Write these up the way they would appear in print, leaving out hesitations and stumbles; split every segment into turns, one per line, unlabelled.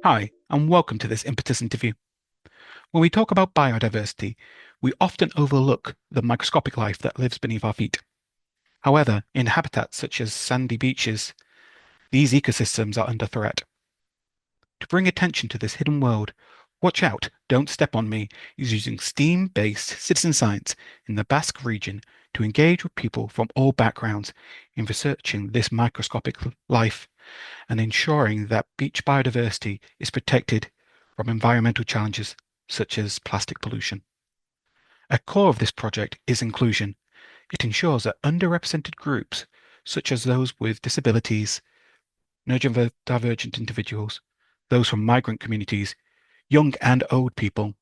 Hi, and welcome to this IMPETUS interview. When we talk about biodiversity, we often overlook the microscopic life that lives beneath our feet. However, in habitats such as sandy beaches, these ecosystems are under threat. To bring attention to this hidden world, Watch Out, Don't Step on Me is using STEAM-based citizen science in the Basque region to engage with people from all backgrounds in researching this microscopic life and ensuring that beach biodiversity is protected from environmental challenges such as plastic pollution. A core of this project is inclusion. It ensures that underrepresented groups, such as those with disabilities, neurodivergent individuals, those from migrant communities, young and old people,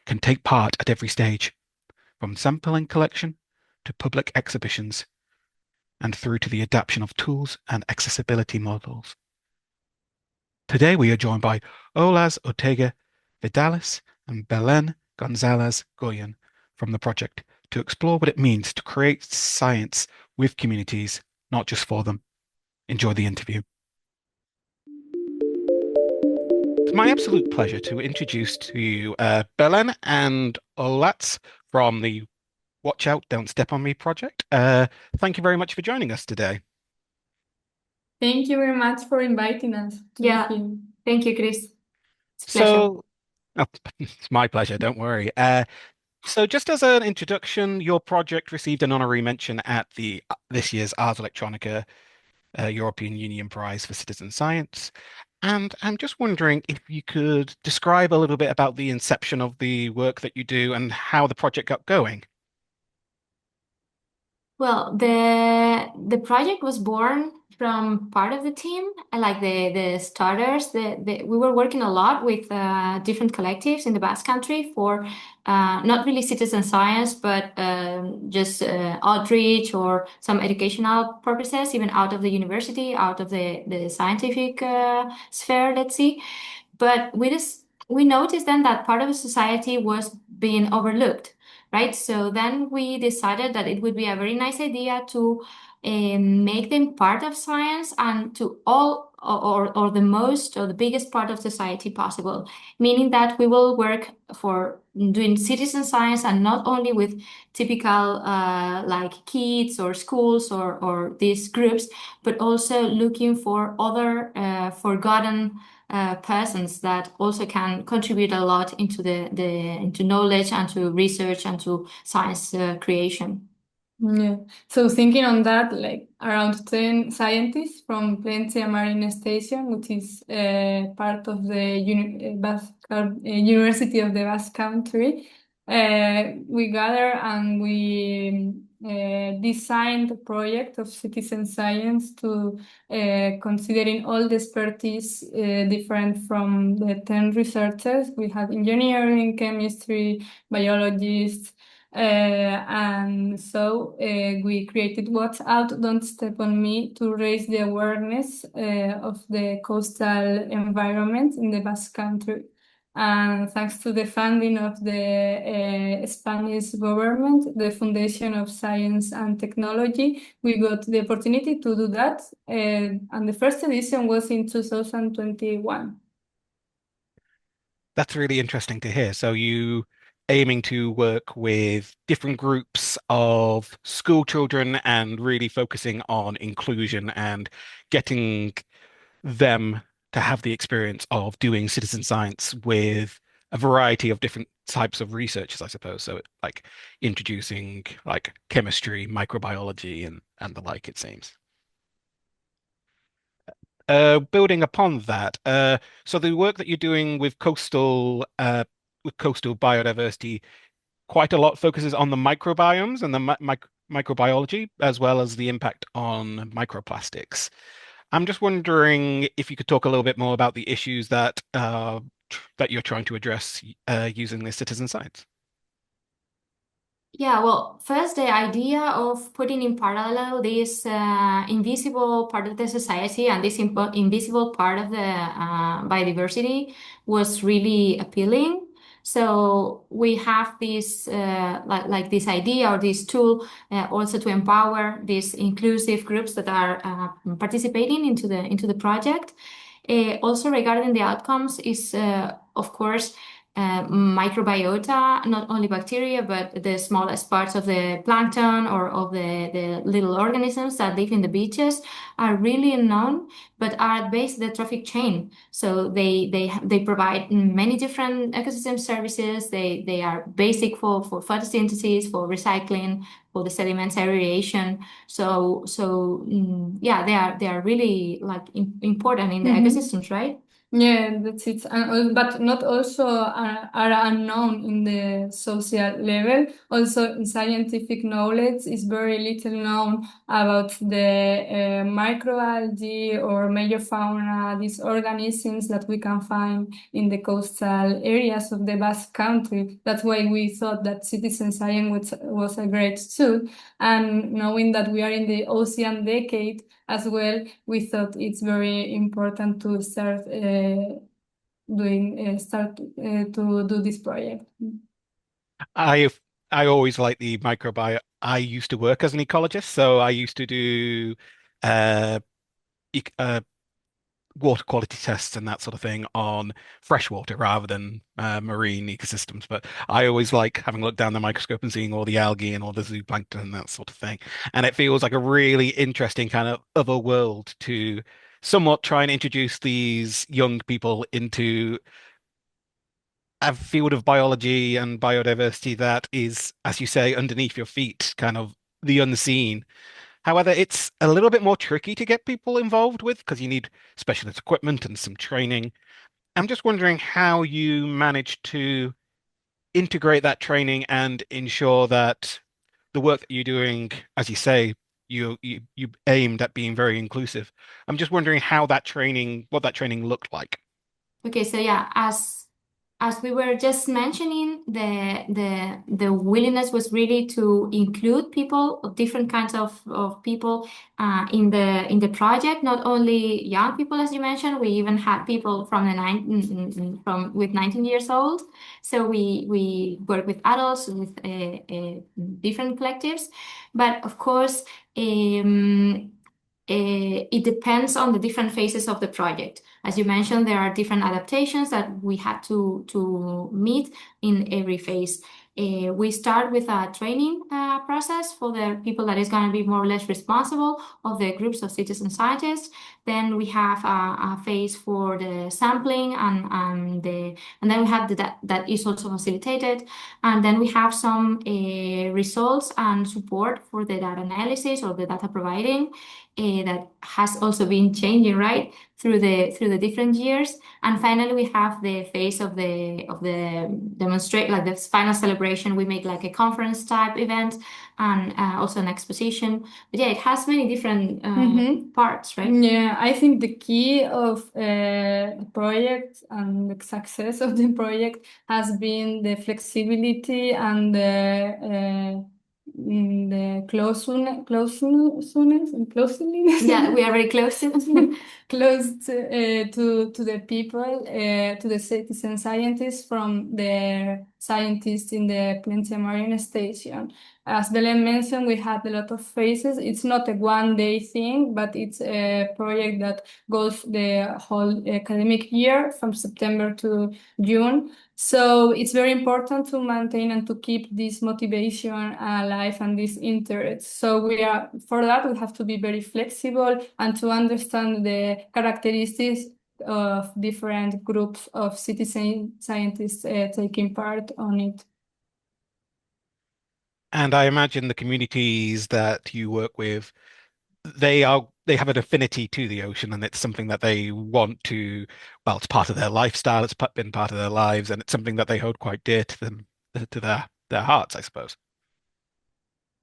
can take part at every stage, from sampling collection to public exhibitions, and through to the adaptation of tools and accessibility models. Today we are joined by Olaz Ortega Vidalis and Belen Gonzalez Goyen from the project to explore what it means to create science with communities, not just for them. Enjoy the interview. It's my absolute pleasure to introduce to you Belen and Olaz from the Watch Out, Don't Step on Me project. Thank you very much for joining us today.
Thank you very much for inviting us to
Yeah,
be here.
thank you, Chris. It's a pleasure.
So, oh, it's my pleasure, don't worry. So just as an introduction, your project received an honorary mention at this year's Ars Electronica European Union Prize for Citizen Science. And I'm just wondering if you could describe a little bit about the inception of the work that you do and how the project got going.
Well, the project was born from part of the team, like the starters. We were working a lot with different collectives in the Basque Country for not really citizen science, but just outreach or some educational purposes, even out of the university, out of the scientific sphere, let's see. But we noticed then that part of the society was being overlooked, right? So then we decided that it would be a very nice idea to make them part of science and to all or the most or the biggest part of society possible, meaning that we will work for doing citizen science and not only with typical like kids or schools or these groups, but also looking for other forgotten persons that also can contribute a lot into knowledge and to research and to science creation.
Yeah. So thinking on that, like around 10 scientists from Plentzia Marine Station, which is part of the University of the Basque Country, we gather and we designed a project of citizen science to considering all the expertise different from the 10 researchers. We have engineering, chemistry, biologists, and so we created Watch Out, Don't Step on Me to raise the awareness of the coastal environment in the Basque Country. And thanks to the funding of the Spanish government, the Foundation of Science and Technology, we got the opportunity to do that. And the first edition was in 2021.
That's really interesting to hear. So you aiming to work with different groups of school children and really focusing on inclusion and getting them to have the experience of doing citizen science with a variety of different types of researchers, I suppose. So like introducing like chemistry, microbiology and the like, it seems. Building upon that, so the work that you're doing with coastal biodiversity, quite a lot focuses on the microbiomes and the microbiology, as well as the impact on microplastics. I'm just wondering if you could talk a little bit more about the issues that you're trying to address using this citizen science.
Yeah, well, first, the idea of putting in parallel this invisible part of the society and this invisible part of the biodiversity was really appealing. So we have this like this idea or this tool also to empower these inclusive groups that are participating into the project. Also regarding the outcomes is, of course, microbiota, not only bacteria, but the smallest parts of the plankton or of the little organisms that live in the beaches are really unknown, but are at base the trophic chain. So they provide many different ecosystem services. They are basic for photosynthesis, for recycling, for the sedimentary aeration. Yeah, they are really like important in the ecosystems, right?
Yeah, that's it. But not also are unknown in the social level. Also, in scientific knowledge is very little known about the microalgae or major fauna, these organisms that we can find in the coastal areas of the Basque Country. That's why we thought that citizen science was a great tool. And knowing that we are in the ocean decade as well, we thought it's very important to start to do this project.
I I always like the microbiome. I used to work as an ecologist, so I used to do uh, water quality tests and that sort of thing on freshwater rather than marine ecosystems. But I always like having looked down the microscope and seeing all the algae and all the zooplankton and that sort of thing. And it feels like a really interesting kind of other world to somewhat try and introduce these young people into a field of biology and biodiversity that is, as you say, underneath your feet, kind of the unseen. However, it's a little bit more tricky to get people involved with because you need specialist equipment and some training. I'm just wondering how you manage to integrate that training and ensure that the work that you're doing, as you say, you aimed at being very inclusive. I'm just wondering how that training, what that training looked like.
Okay, so yeah, as we were just mentioning, the willingness was really to include people, different kinds of people in the project. Not only young people, as you mentioned, we even had people from from with 19 years old. So we work with adults with different collectives, but of course. It depends on the different phases of the project. As you mentioned, there are different adaptations that we had to meet in every phase. We start with a training process for the people that is going to be more or less responsible of the groups of citizen scientists. Then we have a phase for the sampling and then we have that is also facilitated. And then we have some results and support for the data analysis or the data providing that has also been changing, right, through the different years. And finally, we have the phase of the demonstrate, like the final celebration. We make like a conference type event and also an exposition. But yeah, it has many different parts, right?
Yeah, I think the key of the project and the success of the project has been the flexibility and the closeness.
Yeah, we are very close.
Close to the people, to the citizen scientists from the scientists in the Plentzia Marine Station. As Belen mentioned, we had a lot of phases. It's not a one-day thing, but it's a project that goes the whole academic year from September to June. So it's very important to maintain and to keep this motivation alive and this interest. So for that, we have to be very flexible and to understand the characteristics of different groups of citizen scientists taking part on it.
And I imagine the communities that you work with, they have an affinity to the ocean and it's something that they want to, well, it's part of their lifestyle, it's been part of their lives, and it's something that they hold quite dear to them, to their hearts, I suppose.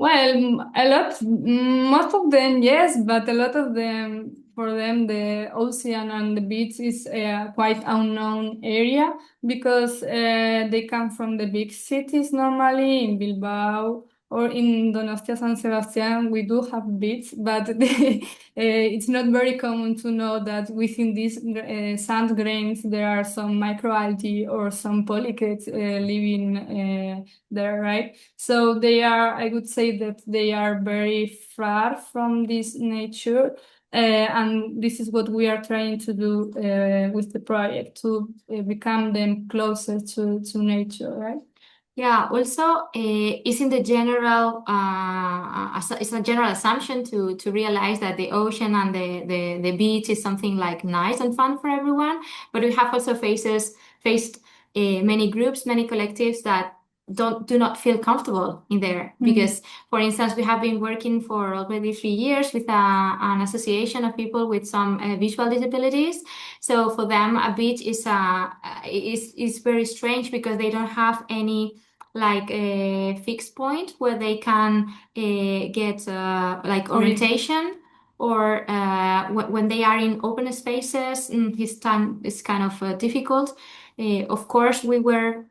Well, most of them, yes, but a lot of them, for them, the ocean and the beach is a quite unknown area because they come from the big cities normally in Bilbao or in Donostia San Sebastian. We do have beach, but it's not very common to know that within these sand grains there are some microalgae or some polychaetes living there, right? So I would say that they are very far from this nature. And this is what we are trying to do with the project, to become them closer to nature, right?
Yeah, also, it's in the general, it's a general assumption to realize that the ocean and the beach is something like nice and fun for everyone. But we have also faced many groups, many collectives that do not feel comfortable in there. Because, for instance, we have been working for already 3 years with an association of people with some visual disabilities. So for them, a beach is very strange because they don't have any like a fixed point where they can get like orientation, or when they are in open spaces, his time is kind of difficult. Of course, we were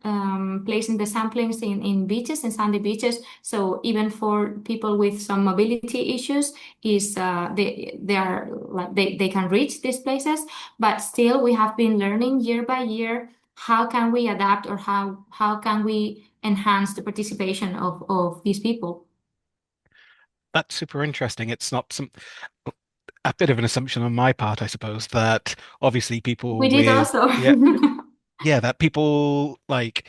placing the samplings in beaches, in sandy beaches. So even for people with some mobility issues, they can reach these places. But still, we have been learning year by year how can we adapt, or how can we enhance the participation of these people.
That's super interesting. It's not a bit of an assumption on my part, I suppose, that obviously
We
people
did
with
also.
that people like,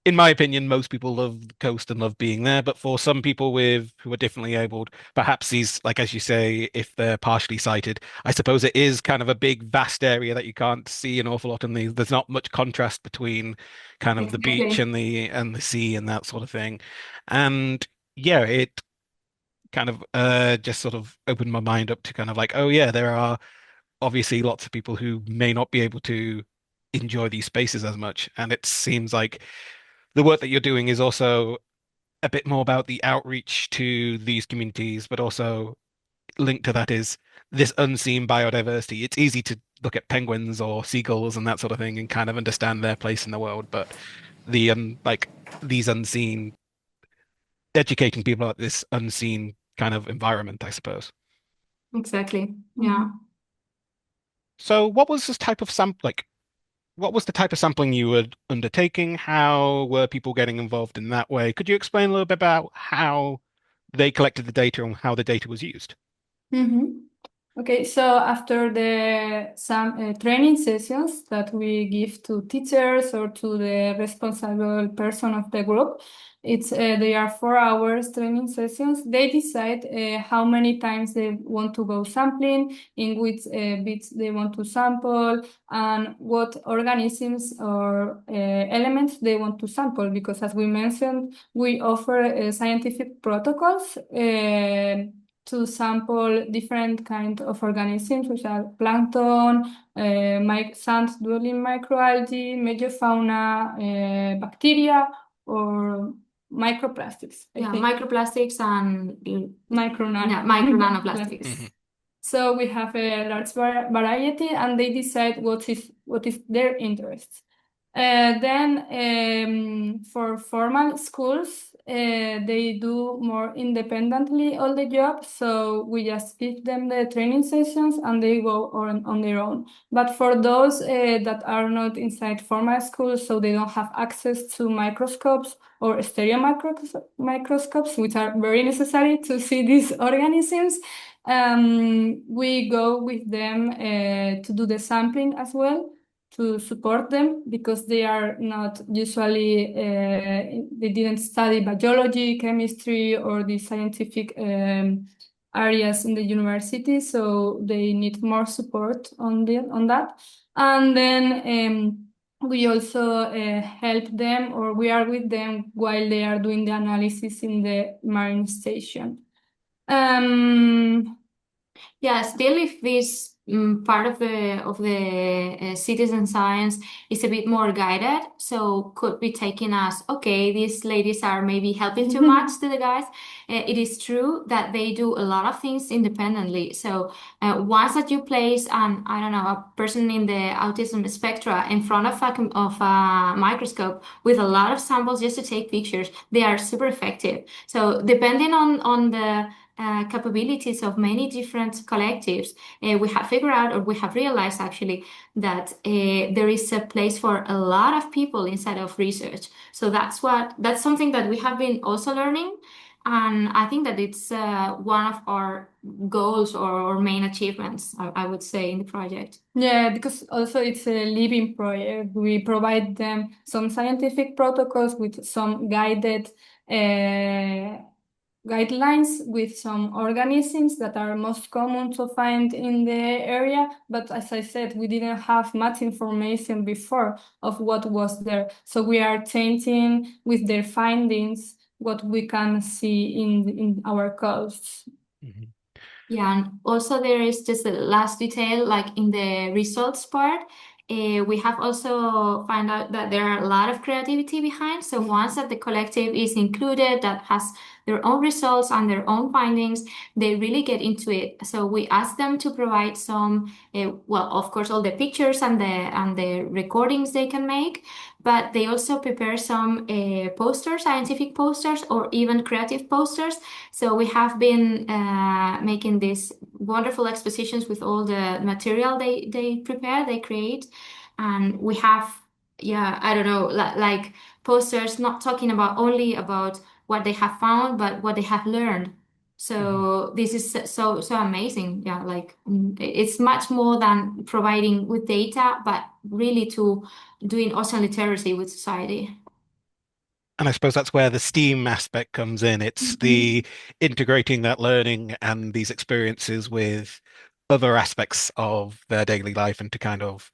in my opinion, most people love the coast and love being there, but for some people who are differently abled, perhaps these, like as you say, if they're partially sighted, I suppose it is kind of a big, vast area that you can't see an awful lot, and there's not much contrast between kind of the beach
Exactly.
and the sea and that sort of thing. And yeah, it kind of just sort of opened my mind up to kind of like, oh yeah, there are obviously lots of people who may not be able to enjoy these spaces as much. And it seems like the work that you're doing is also a bit more about the outreach to these communities, but also linked to that is this unseen biodiversity. It's easy to look at penguins or seagulls and that sort of thing and kind of understand their place in the world, but like these unseen, educating people about this unseen kind of environment, I suppose.
Exactly. Yeah.
So what was this type of what was the type of sampling you were undertaking? How were people getting involved in that way? Could you explain a little bit about how they collected the data and how the data was used?
Mm-hmm. Okay, so after some training sessions that we give to teachers or to the responsible person of the group, they are 4 hours training sessions. They decide how many times they want to go sampling, in which bits they want to sample, and what organisms or elements they want to sample. Because as we mentioned, we offer scientific protocols to sample different kinds of organisms, which are plankton, sand-dwelling microalgae, megafauna, bacteria, or microplastics.
Yeah, microplastics and
Micro
nanoplastics.
Mhm.
So we have a large variety, and they decide what is their interest. Then for formal schools, they do more independently all the job. So we just give them the training sessions and they go on their own. But for those that are not inside formal schools, so they don't have access to microscopes or stereo microscopes, which are very necessary to see these organisms, we go with them to do the sampling as well, to support them, because they are not usually, they didn't study biology, chemistry, or the scientific areas in the university, so they need more support on that. And then we also help them, or we are with them while they are doing the analysis in the marine station.
Yeah, still, if this part of the citizen science is a bit more guided, so could be taken as, okay, these ladies are maybe helping too much to the guys. It is true that they do a lot of things independently. So once that you place I don't know, a person in the autism spectra in front of a microscope with a lot of samples just to take pictures, they are super effective. So depending on the capabilities of many different collectives, we have figured out, or we have realized actually, that there is a place for a lot of people inside of research. So that's something that we have been also learning. And I think that it's one of our goals or main achievements, I would say, in the project.
Yeah, because also it's a living project. We provide them some scientific protocols with some guided guidelines with some organisms that are most common to find in the area. But as I said, we didn't have much information before of what was there. So we are changing with their findings what we can see in our coasts.
Mhm.
Yeah, and also there is just a last detail, like in the results part, we have also found out that there are a lot of creativity behind. So once that the collective is included, that has their own results and their own findings, they really get into it. So we ask them to provide some, well, of course, all the pictures and the recordings they can make, but they also prepare some posters, scientific posters, or even creative posters. So we have been making these wonderful expositions with all the material they prepare, they create. And we have, yeah, I don't know, like posters not talking about only about what they have found, but what they have learned. So this is so amazing. Yeah, like it's much more than providing with data, but really to doing ocean literacy with society.
And I suppose that's where the STEAM aspect comes in. It's
Mhm.
the integrating that learning and these experiences with other aspects of their daily life and to kind of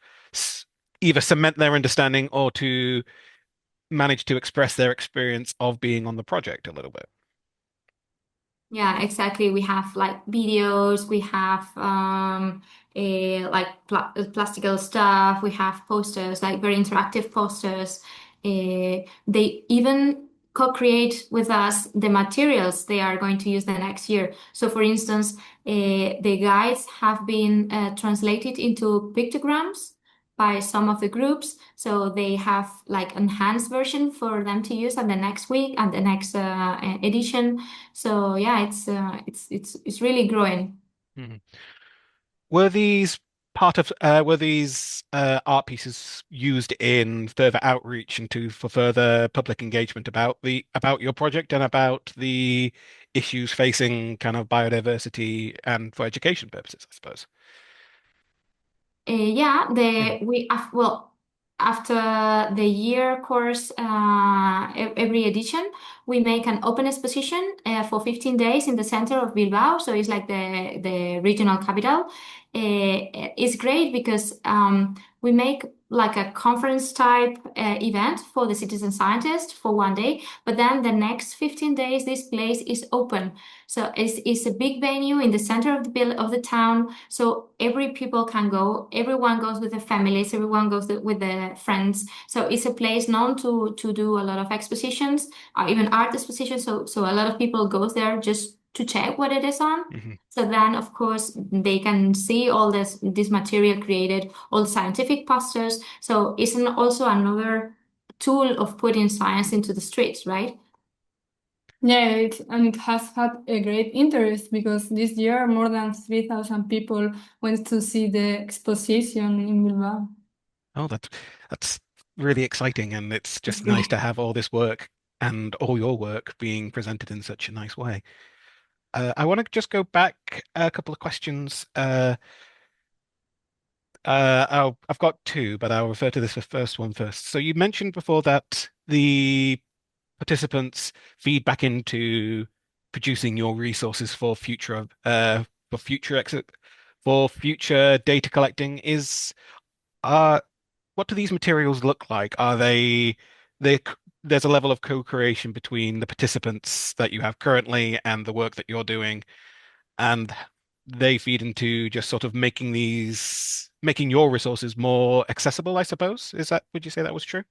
either cement their understanding or to manage to express their experience of being on the project a little bit.
Yeah, exactly. We have like videos, we have like plastical stuff, we have posters, like very interactive posters. They even co-create with us the materials they are going to use the next year. So, for instance, the guides have been translated into pictograms by some of the groups. So they have like enhanced version for them to use on the next week and the next edition. So yeah, it's really growing.
Mhm. Were these were these art pieces used in further outreach into for further public engagement about your project and about the issues facing kind of biodiversity and for education purposes, I suppose?
Yeah,
Yeah.
well, after the year course, every edition, we make an open exposition for 15 days in the center of Bilbao. So it's like the regional capital. It's great because we make like a conference type event for the citizen scientists for one day, but then the next 15 days, this place is open. So it's a big venue in the center of the town. So every people can go. Everyone goes with their families. Everyone goes with their friends. So it's a place known to do a lot of expositions, or even art expositions. So a lot of people goes there just to check what it is on.
Mhm.
So then, of course, they can see all this material created, all the scientific posters. So it's also another tool of putting science into the streets, right?
Yeah, and it has had a great interest because this year more than 3,000 people went to see the exposition in Bilbao.
Oh, that's really exciting, and it's
It's
just nice to
great.
have all this work and all your work being presented in such a nice way. I want to just go back a couple of questions. I've got two, but I'll refer to this first one first. So you mentioned before that the participants feed back into producing your resources for future exit for future data collecting. Uh what do these materials look like? Are they there's a level of co-creation between the participants that you have currently and the work that you're doing, and they feed into just sort of making your resources more accessible, I suppose. Would you say that was true?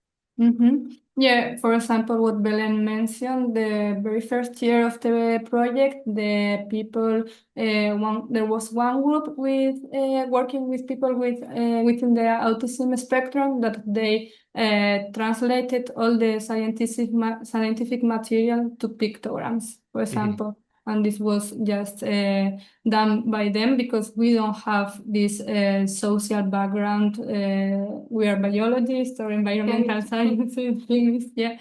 Yeah, for example, what Belen mentioned, the very first year of the project, the people, there was one group with working with people with within the autism spectrum that they translated all the scientific material to pictograms, for
Hmm.
example. And this was just done by them because we don't have this social background. We are biologists or environmental
Very.
sciences, things, yeah.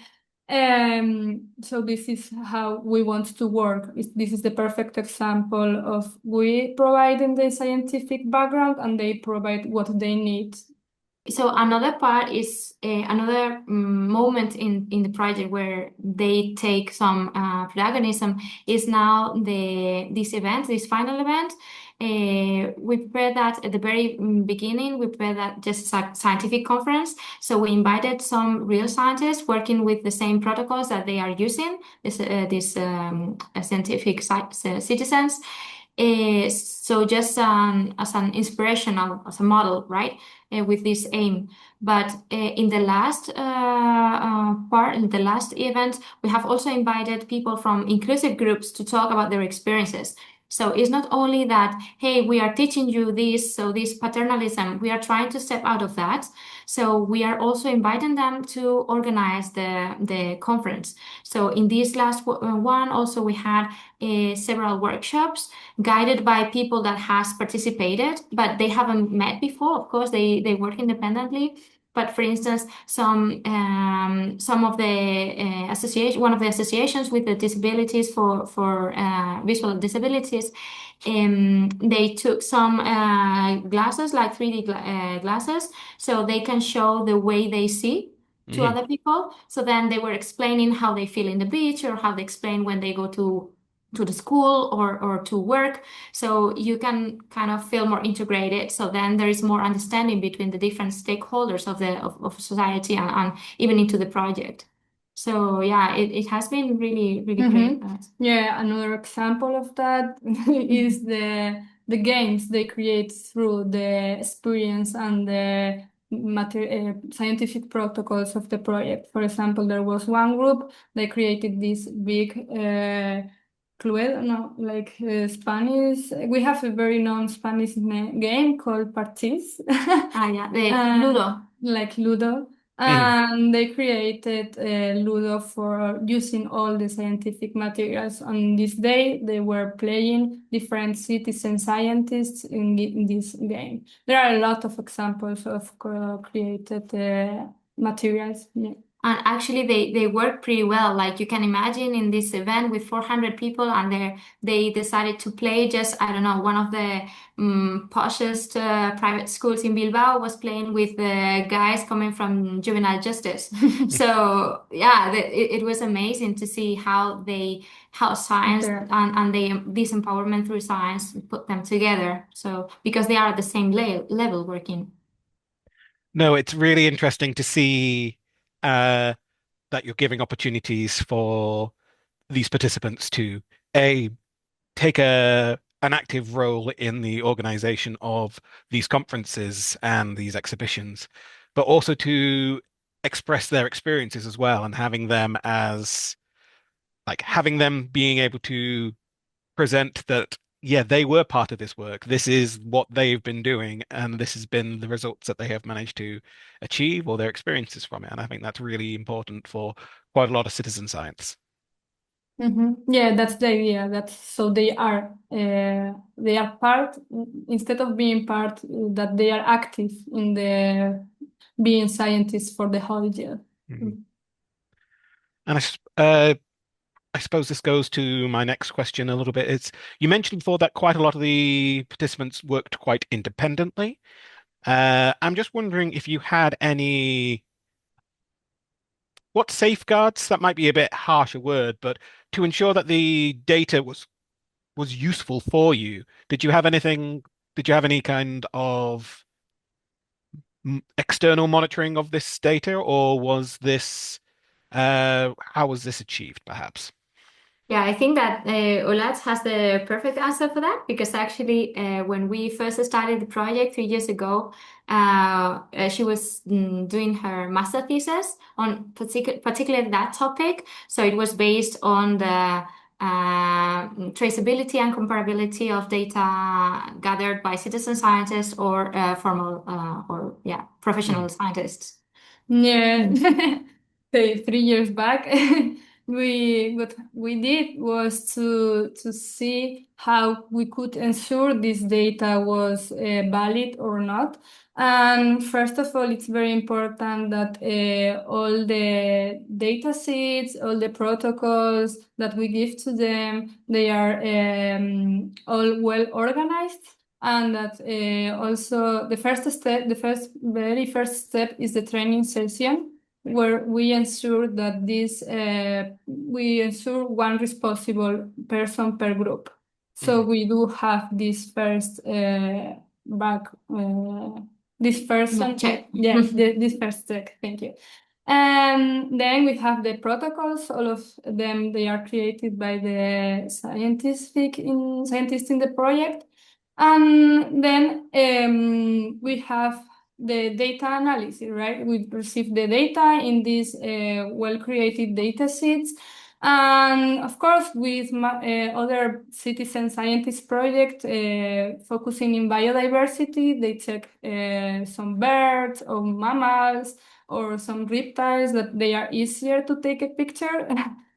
So this is how we want to work. This is the perfect example of we providing the scientific background and they provide what they need.
So another part is another moment in the project where they take some protagonism is now this final event. We prepared that at the very beginning. We prepared that just a scientific conference. So we invited some real scientists working with the same protocols that they are using, these scientific citizens. So just as an inspirational, as a model, right? With this aim. But in the last in the last event, we have also invited people from inclusive groups to talk about their experiences. So it's not only that, hey, we are teaching you this, so this paternalism, we are trying to step out of that. So we are also inviting them to organize the conference. So in this last one, also we had several workshops guided by people that has participated, but they haven't met before. Of course, they work independently. But for instance, some of the one of the associations with the disabilities for visual disabilities, they took some glasses, like 3D glasses, so they can show the way they see to other people. So then they were explaining how they feel in the beach, or how they explain when they go to the school or to work. So you can kind of feel more integrated. So then there is more understanding between the different stakeholders of society and even into the project. So yeah, it has been really, really great.
Yeah, another example of that is the games they create through the experience and the scientific protocols of the project. For example, there was one group, they created this big Spanish. We have a very known Spanish game called Partis.
Yeah, the Ludo.
Like Ludo. And they created Ludo for using all the scientific materials. On this day, they were playing different citizen scientists in this game. There are a lot of examples of created materials. Yeah.
And actually, they work pretty well. Like you can imagine, in this event with 400 people, and they decided to play just, I don't know, one of the poshest private schools in Bilbao was playing with the guys coming from juvenile justice. So yeah, it was amazing to see how science and this empowerment through science put them together. So because they are at the same level working.
No, it's really interesting to see that you're giving opportunities for these participants to take an active role in the organization of these conferences and these exhibitions, but also to express their experiences as well, and having them being able to present that, yeah, they were part of this work. This is what they've been doing, and this has been the results that they have managed to achieve, or their experiences from it. And I think that's really important for quite a lot of citizen science.
Yeah, that's the idea. That's so they are part, instead of being part, that they are active in the being scientists for the whole year.
And I suppose this goes to my next question a little bit. You mentioned before that quite a lot of the participants worked quite independently. I'm just wondering if you had what safeguards, that might be a bit harsh a word, but to ensure that the data was useful for you, did you have any kind of external monitoring of this data, or how was this achieved, perhaps?
Yeah, I think that Olat has the perfect answer for that, because actually, when we first started the project 3 years ago, she was doing her master thesis on particularly that topic. So it was based on the traceability and comparability of data gathered by citizen scientists or professional scientists.
Yeah, 3 years back. what we did was to see how we could ensure this data was valid or not. And first of all, it's very important that all the data sets, all the protocols that we give to them, they are all well organized. And that also the very first step is the training session, where we ensure that we ensure one responsible person per group. So
Hmm.
we do have this first back this first
Check.
this first check. Thank you. And then we have the protocols. All of them, they are created by the scientists in the project. And then we have the data analysis, right? We receive the data in these well-created data sets. And of course, with other citizen scientist projects focusing in biodiversity, they check some birds or mammals or some reptiles that they are easier to take a picture.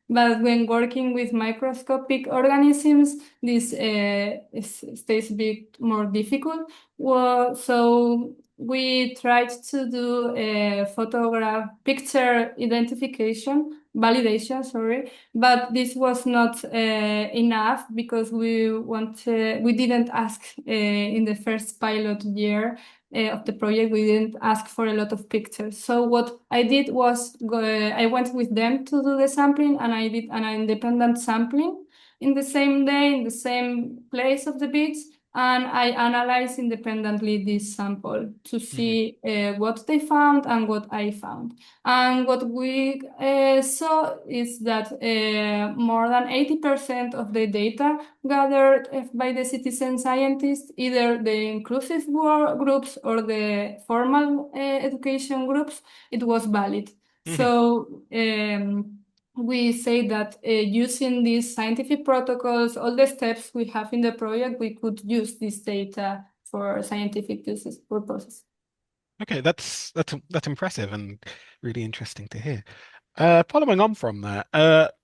But when working with microscopic organisms, this stays a bit more difficult. Well, so we tried to do a photograph picture identification, validation, sorry, but this was not enough because we didn't ask in the first pilot year of the project, we didn't ask for a lot of pictures. So what I did was I went with them to do the sampling, and I did an independent sampling in the same day, in the same place of the beach, and I analyzed independently this sample to
Hmm.
see what they found and what I found. And what we saw is that more than 80% of the data gathered by the citizen scientists, either the inclusive groups or the formal education groups, it was valid.
Hmm.
So we say that using these scientific protocols, all the steps we have in the project, we could use this data for scientific uses purposes.
Okay, that's impressive and really interesting to hear. Following on from that,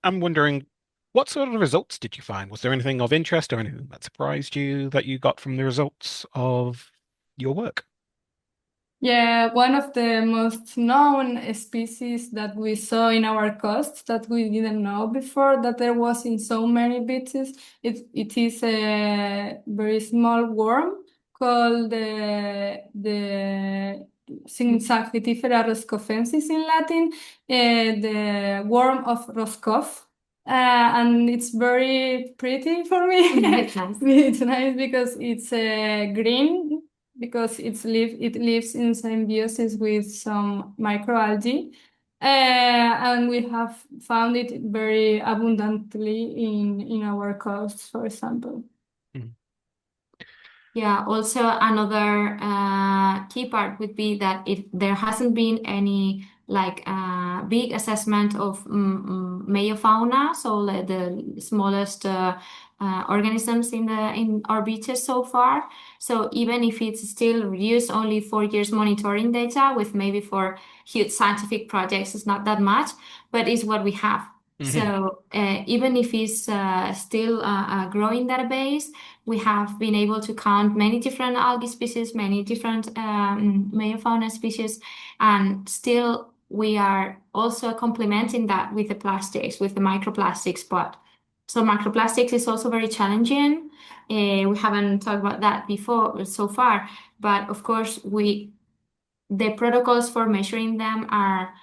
I'm wondering what sort of results did you find? Was there anything of interest or anything that surprised you that you got from the results of your work?
Yeah, one of the most known species that we saw in our coast that we didn't know before that there was in so many beaches, it is a very small worm called the Synsactifera roscofensis in Latin, the worm of Roscoff. And it's very pretty for me.
It's nice.
It's nice because it's green because it lives in symbiosis with some microalgae. And we have found it very abundantly in our coasts, for example.
Mhm.
Yeah, also another key part would be that there hasn't been any like big assessment of meiofauna, so the smallest organisms in our beaches so far. So even if it's still reduced only 4 years monitoring data with maybe for huge scientific projects, it's not that much, but it's what we have.
Mhm.
So even if it's still a growing database, we have been able to count many different algae species, many different meiofauna species, and still we are also complementing that with the plastics, with the microplastics part. So microplastics is also very challenging. We haven't talked about that before so far, but of course the protocols for measuring them are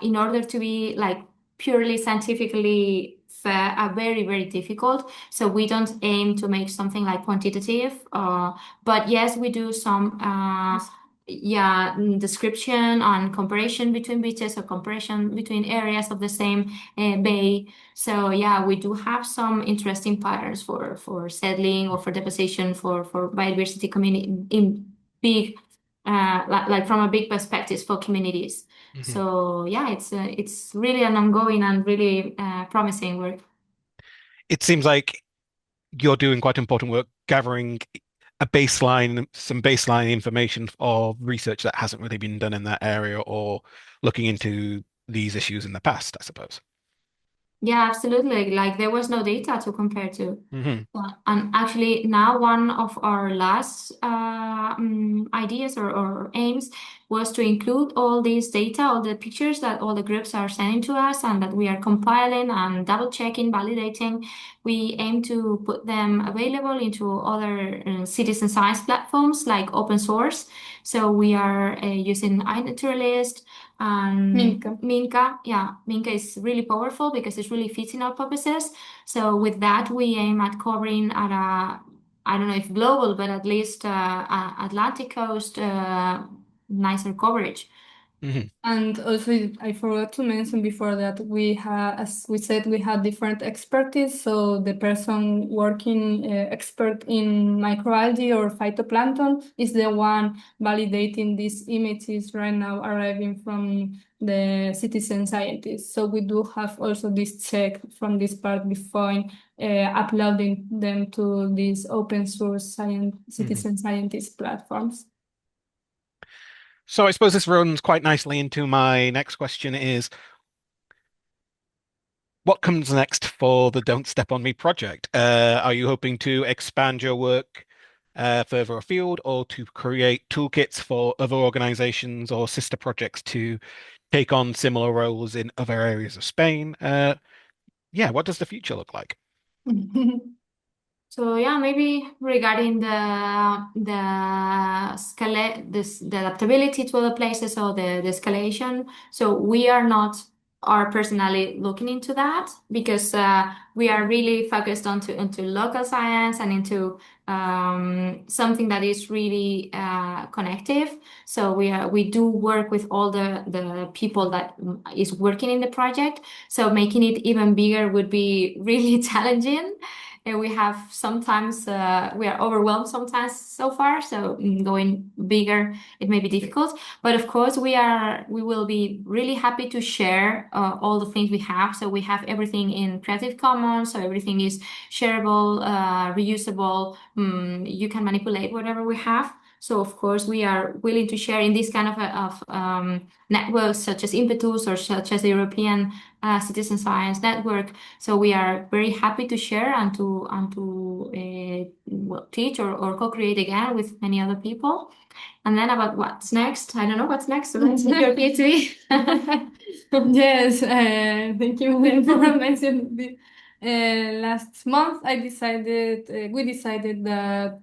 in order to be like purely scientifically fair are very, very difficult. So we don't aim to make something like quantitative, but yes, we do some description on comparison between beaches or comparison between areas of the same bay. So yeah, we do have some interesting patterns for settling or for deposition for biodiversity community in big like from a big perspective for communities.
Mhm.
So yeah, it's really an ongoing and really promising work.
It seems like you're doing quite important work gathering some baseline information of research that hasn't really been done in that area or looking into these issues in the past, I suppose.
Yeah, absolutely. Like there was no data to compare to.
Hmm.
And actually, now one of our last ideas or aims was to include all these data, all the pictures that all the groups are sending to us and that we are compiling and double checking, validating. We aim to put them available into other citizen science platforms like open source. So we are using iNaturalist and
Minka.
Minka. Yeah, Minka is really powerful because it really fits in our purposes. So with that, we aim at covering at I don't know if global, but at least Atlantic coast, nicer coverage.
Hmm.
And also, I forgot to mention before that we had, as we said, we had different expertise. So the person working expert in microalgae or phytoplankton is the one validating these images right now arriving from the citizen scientists. So we do have also this check from this part before uploading them to these open source science,
Hmm.
citizen scientist platforms.
So I suppose this runs quite nicely into my next question is, what comes next for the Don't Step on Me project? Are you hoping to expand your work further afield or to create toolkits for other organizations or sister projects to take on similar roles in other areas of Spain? Yeah, what does the future look like?
So yeah, maybe regarding the adaptability to other places or the escalation. So we are personally looking into that because we are really focused into local science and into something that is really connective. So we do work with all the people that is working in the project. So making it even bigger would be really challenging. And we have sometimes we are overwhelmed sometimes so far, so going bigger it may be difficult, but of course we will be really happy to share all the things we have. So we have everything in Creative Commons, so everything is shareable, reusable. You can manipulate whatever we have. So of course we are willing to share in this kind of networks such as Impetus or such as the European Citizen Science Network. So we are very happy to share and to well, teach or co-create again with many other people. And then about what's next, I don't know what's next. So let's take your PhD.
Yes, thank you Helen, for mentioning this. Last month, we decided that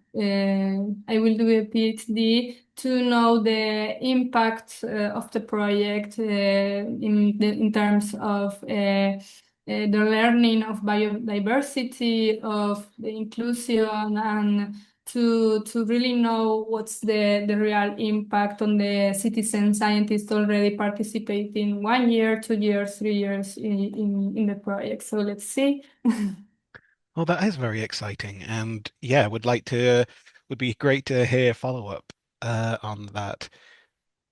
I will do a PhD to know the impact of the project in terms of the learning of biodiversity, of the inclusion, and to really know what's the real impact on the citizen scientists already participating 1 year, 2 years, 3 years in the project. So let's see.
Well, that is very exciting, and yeah, would be great to hear follow up on that.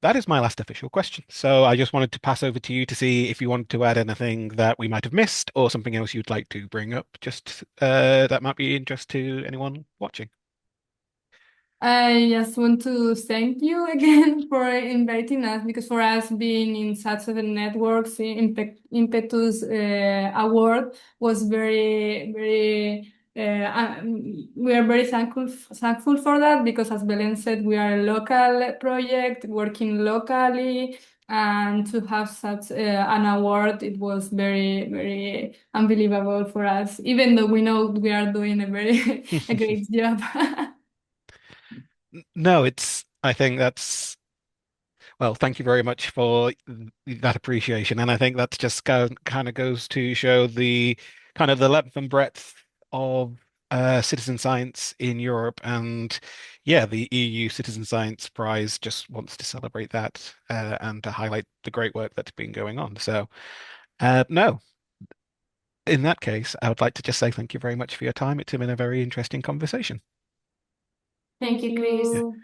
That is my last official question. So I just wanted to pass over to you to see if you wanted to add anything that we might have missed or something else you'd like to bring up, just that might be interest to anyone watching.
I just want to thank you again for inviting us because for us being in such a networks, Impetus Award was very. We are very thankful for that because, as Belen said, we are a local project working locally, and to have such an award, it was very unbelievable for us. Even though we know we are doing a very a great job.
No, I think that's, well, thank you very much for that appreciation. And I think that's just kind of goes to show the kind of the length and breadth of citizen science in Europe. And yeah, the EU Citizen Science Prize just wants to celebrate that and to highlight the great work that's been going on. So, no, in that case, I would like to just say thank you very much for your time. It's been a very interesting conversation.
Thank
Thank
you, Chris.
you.